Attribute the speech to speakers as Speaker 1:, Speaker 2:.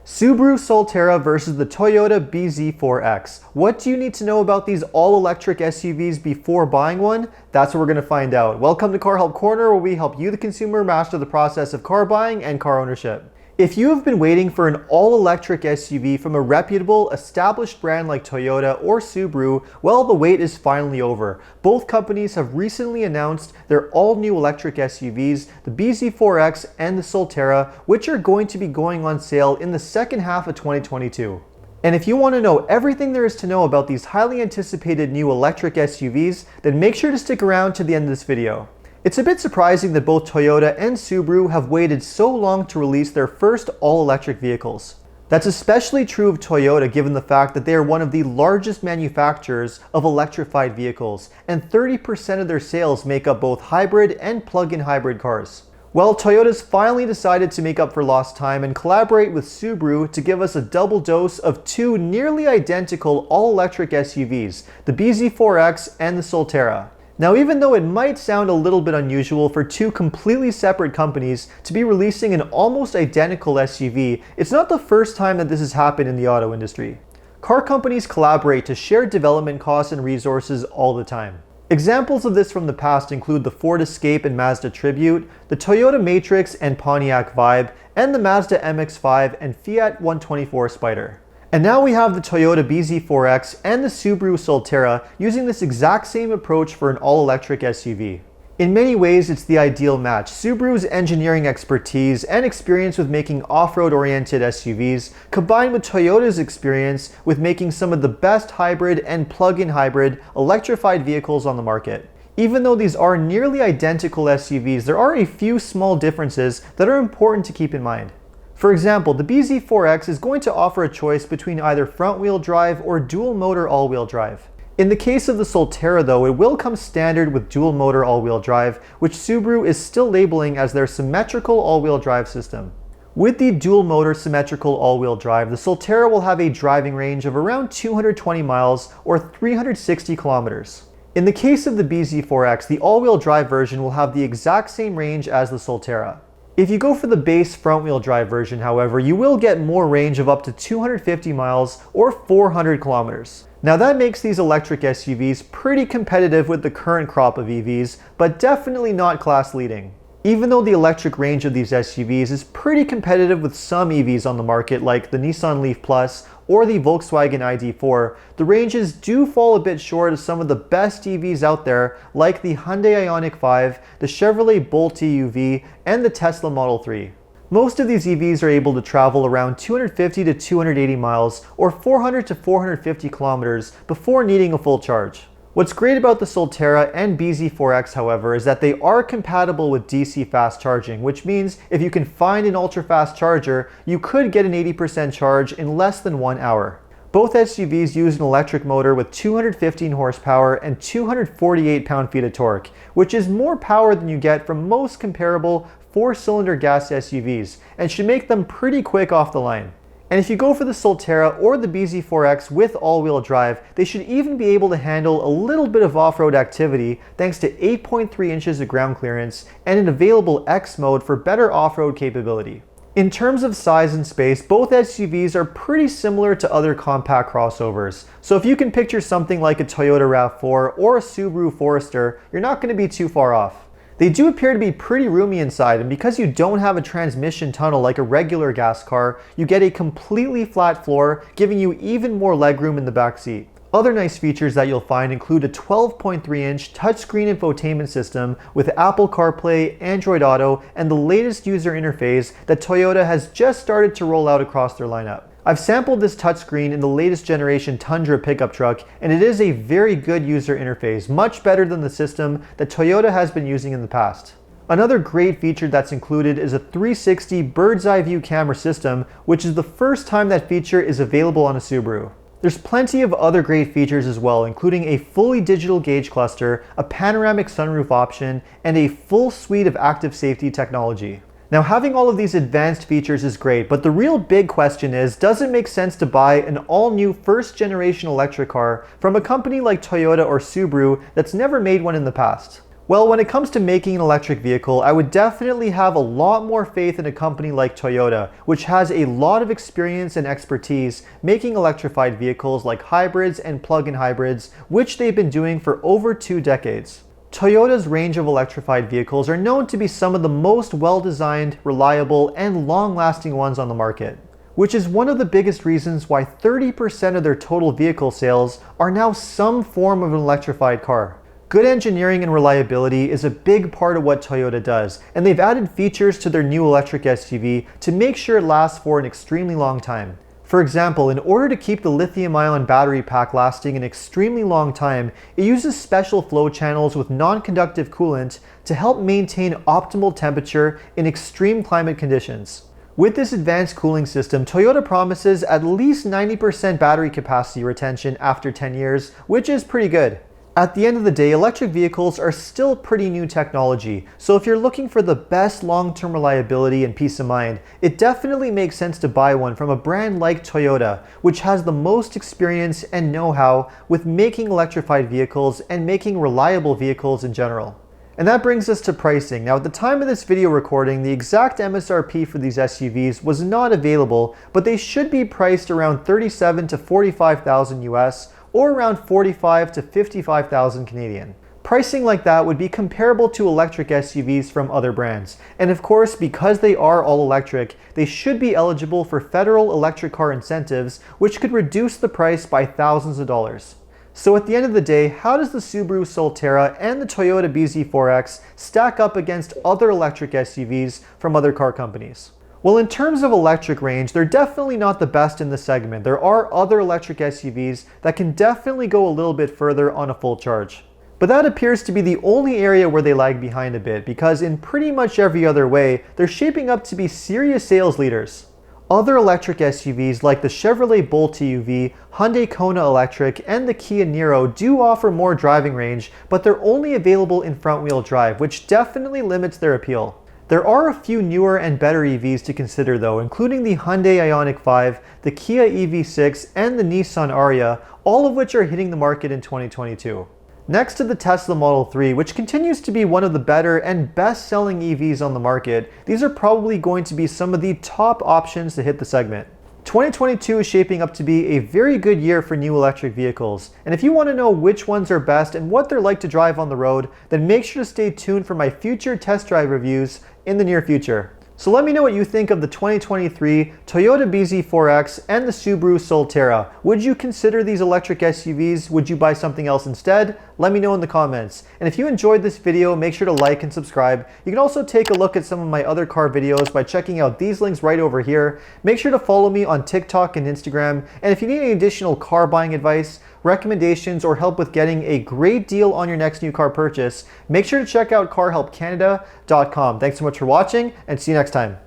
Speaker 1: Subaru Solterra versus the Toyota BZ4X. What do you need to know about these all-electric SUVs before buying one? That's what we're going to find out. Welcome to Car Help Corner, where we help you, the consumer, master the process of car buying and car ownership. If you have been waiting for an all-electric SUV from a reputable, established brand like Toyota or Subaru, well, the wait is finally over. Both companies have recently announced their all-new electric SUVs, the BZ4X and the Solterra, which are going to be going on sale in the second half of 2022. And if you want to know everything there is to know about these highly anticipated new electric SUVs, then make sure to stick around to the end of this video. It's a bit surprising that both Toyota and Subaru have waited so long to release their first all-electric vehicles. That's especially true of Toyota, given the fact that they are one of the largest manufacturers of electrified vehicles, and 30% of their sales make up both hybrid and plug-in hybrid cars. Well, Toyota's finally decided to make up for lost time and collaborate with Subaru to give us a double dose of two nearly identical all-electric SUVs, the BZ4X and the Solterra. Now, even though it might sound a little bit unusual for two completely separate companies to be releasing an almost identical SUV, it's not the first time that this has happened in the auto industry. Car companies collaborate to share development costs and resources all the time. Examples of this from the past include the Ford Escape and Mazda Tribute, the Toyota Matrix and Pontiac Vibe, and the Mazda MX-5 and Fiat 124 Spider. And now we have the Toyota BZ4X and the Subaru Solterra using this exact same approach for an all-electric SUV. In many ways, it's the ideal match. Subaru's engineering expertise and experience with making off-road oriented SUVs, combined with Toyota's experience with making some of the best hybrid and plug-in hybrid electrified vehicles on the market. Even though these are nearly identical SUVs, there are a few small differences that are important to keep in mind. For example, the BZ4X is going to offer a choice between either front-wheel drive or dual-motor all-wheel drive. In the case of the Solterra though, it will come standard with dual-motor all-wheel drive, which Subaru is still labeling as their symmetrical all-wheel drive system. With the dual-motor symmetrical all-wheel drive, the Solterra will have a driving range of around 220 miles or 360 kilometers. In the case of the BZ4X, the all-wheel drive version will have the exact same range as the Solterra. If you go for the base front-wheel drive version, however, you will get more range of up to 250 miles or 400 kilometers. Now that makes these electric SUVs pretty competitive with the current crop of EVs, but definitely not class-leading. Even though the electric range of these SUVs is pretty competitive with some EVs on the market like the Nissan Leaf Plus or the Volkswagen ID.4, the ranges do fall a bit short of some of the best EVs out there like the Hyundai Ioniq 5, the Chevrolet Bolt EUV, and the Tesla Model 3. Most of these EVs are able to travel around 250 to 280 miles or 400 to 450 kilometers before needing a full charge. What's great about the Solterra and BZ4X, however, is that they are compatible with DC fast charging, which means if you can find an ultra-fast charger, you could get an 80% charge in less than 1 hour. Both SUVs use an electric motor with 215 horsepower and 248 pound-feet of torque, which is more power than you get from most comparable four-cylinder gas SUVs, and should make them pretty quick off the line. And if you go for the Solterra or the BZ4X with all-wheel drive, they should even be able to handle a little bit of off-road activity thanks to 8.3 inches of ground clearance and an available X mode for better off-road capability. In terms of size and space, both SUVs are pretty similar to other compact crossovers. So if you can picture something like a Toyota RAV4 or a Subaru Forester, you're not going to be too far off. They do appear to be pretty roomy inside, and because you don't have a transmission tunnel like a regular gas car, you get a completely flat floor, giving you even more legroom in the back seat. Other nice features that you'll find include a 12.3-inch touchscreen infotainment system with Apple CarPlay, Android Auto, and the latest user interface that Toyota has just started to roll out across their lineup. I've sampled this touchscreen in the latest generation Tundra pickup truck, and it is a very good user interface, much better than the system that Toyota has been using in the past. Another great feature that's included is a 360 bird's eye view camera system, which is the first time that feature is available on a Subaru. There's plenty of other great features as well, including a fully digital gauge cluster, a panoramic sunroof option, and a full suite of active safety technology. Now, having all of these advanced features is great, but the real big question is, does it make sense to buy an all-new first-generation electric car from a company like Toyota or Subaru that's never made one in the past? Well, when it comes to making an electric vehicle, I would definitely have a lot more faith in a company like Toyota, which has a lot of experience and expertise making electrified vehicles like hybrids and plug-in hybrids, which they've been doing for over 2 decades. Toyota's range of electrified vehicles are known to be some of the most well-designed, reliable, and long-lasting ones on the market, which is one of the biggest reasons why 30% of their total vehicle sales are now some form of an electrified car. Good engineering and reliability is a big part of what Toyota does, and they've added features to their new electric SUV to make sure it lasts for an extremely long time. For example, in order to keep the lithium-ion battery pack lasting an extremely long time, it uses special flow channels with non-conductive coolant to help maintain optimal temperature in extreme climate conditions. With this advanced cooling system, Toyota promises at least 90% battery capacity retention after 10 years, which is pretty good. At the end of the day, electric vehicles are still pretty new technology, so if you're looking for the best long-term reliability and peace of mind, it definitely makes sense to buy one from a brand like Toyota, which has the most experience and know-how with making electrified vehicles and making reliable vehicles in general. And that brings us to pricing. Now, at the time of this video recording, the exact MSRP for these SUVs was not available, but they should be priced around $37,000 to $45,000 US, or around $45,000 to $55,000 Canadian. Pricing like that would be comparable to electric SUVs from other brands. And of course, because they are all electric, they should be eligible for federal electric car incentives, which could reduce the price by thousands of dollars. So at the end of the day, how does the Subaru Solterra and the Toyota BZ4X stack up against other electric SUVs from other car companies? Well, in terms of electric range, they're definitely not the best in the segment. There are other electric SUVs that can definitely go a little bit further on a full charge. But that appears to be the only area where they lag behind a bit, because in pretty much every other way, they're shaping up to be serious sales leaders. Other electric SUVs like the Chevrolet Bolt EUV, Hyundai Kona Electric, and the Kia Niro do offer more driving range, but they're only available in front-wheel drive, which definitely limits their appeal. There are a few newer and better EVs to consider though, including the Hyundai Ioniq 5, the Kia EV6, and the Nissan Ariya, all of which are hitting the market in 2022. Next to the Tesla Model 3, which continues to be one of the better and best-selling EVs on the market, these are probably going to be some of the top options to hit the segment. 2022 is shaping up to be a very good year for new electric vehicles, and if you want to know which ones are best and what they're like to drive on the road, then make sure to stay tuned for my future test drive reviews in the near future. So let me know what you think of the 2023 Toyota BZ4X and the Subaru Solterra. Would you consider these electric SUVs? Would you buy something else instead? Let me know in the comments. And if you enjoyed this video, make sure to like and subscribe. You can also take a look at some of my other car videos by checking out these links right over here. Make sure to follow me on TikTok and Instagram. And if you need any additional car buying advice, recommendations, or help with getting a great deal on your next new car purchase, make sure to check out carhelpcanada.com. Thanks so much for watching, and see you next time.